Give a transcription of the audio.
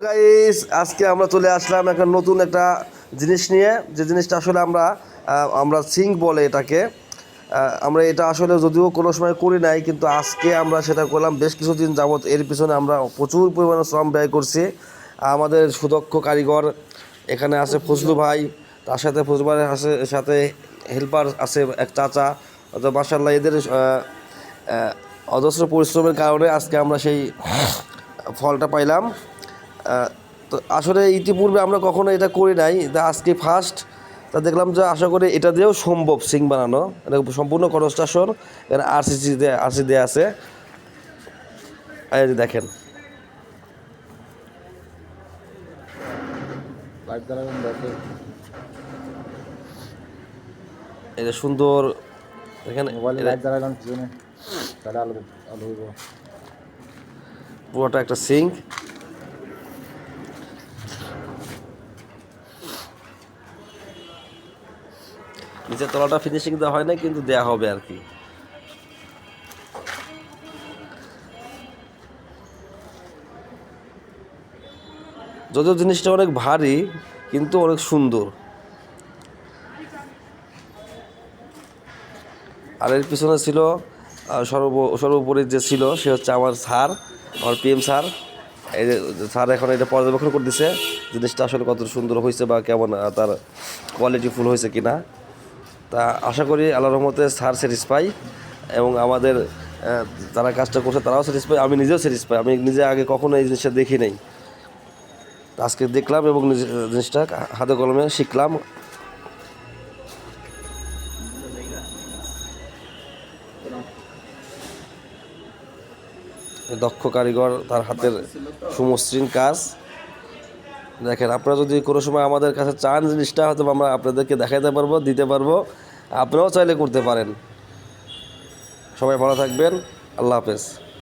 Guys, আজকে আমরা চলে আসলাম একটা নতুন একটা জিনিস নিয়ে, যে জিনিসটা আসলে আমরা সিঙ্ক বলে এটাকে। আমরা এটা আসলে যদিও কোনো সময় করি নাই, কিন্তু আজকে আমরা সেটা করলাম। বেশ কিছুদিন যাবত এর পিছনে আমরা প্রচুর পরিমাণে শ্রম ব্যয় করছি। আমাদের সুদক্ষ কারিগর এখানে আছে ফজলু ভাই, তার সাথে ফজলু ভাইয়ের সাথে হেল্পার আছে এক চাচা। তো মাশাআল্লাহ এদের অজস্র পরিশ্রমের কারণে আজকে আমরা সেই ফলটা পাইলাম। তো আসলে ইতিপূর্বে আমরা কখনো এটা করি নাই, তা আজকে ফার্স্ট। তা দেখলাম যে আশা করি এটা দিয়েও সম্ভব সিং বানানো। এটা সম্পূর্ণ কনস্ট্রাকশন, এখানে আরসি দেওয়া আছে। এই যে দেখেন, এটা সুন্দর। এখানে পুরোটা একটা সিঙ্ক। নিচের তলাটা ফিনিশিং দেওয়া হয় না, কিন্তু দেয়া হবে আর কি। যদিও জিনিসটা অনেক ভারী, কিন্তু অনেক সুন্দর। আর এর পিছনে ছিল সর্বোপরি যে ছিল সে হচ্ছে আমার স্যার, আমার পিএম স্যার। এই যে স্যার এখন এটা পর্যবেক্ষণ করতেছে জিনিসটা আসলে কত সুন্দর হয়েছে বা কেমন তার কোয়ালিটি ফুল হয়েছে কিনা। তা আশা করি আল্লাহর রহমতে স্যার স্যাটিসফাই, এবং আমাদের যারা কাজটা করছে তারাও স্যাটিসফাই, আমি নিজেও স্যাটিসফাই। আমি নিজে আগে কখনো এই জিনিসটা দেখি নাই, আজকে দেখলাম এবং জিনিসটা হাতে কলমে শিখলাম। দক্ষ কারিগর, তার হাতের সুমসৃণ কাজ। দেখেন, আপনারা যদি কোনো সময় আমাদের কাছে চান জিনিসটা, হয়তো আমরা আপনাদেরকে দেখাতে পারবো, দিতে পারবো। আপনারাও চাইলে করতে পারেন। সবাই ভালো থাকবেন। আল্লাহ হাফেজ।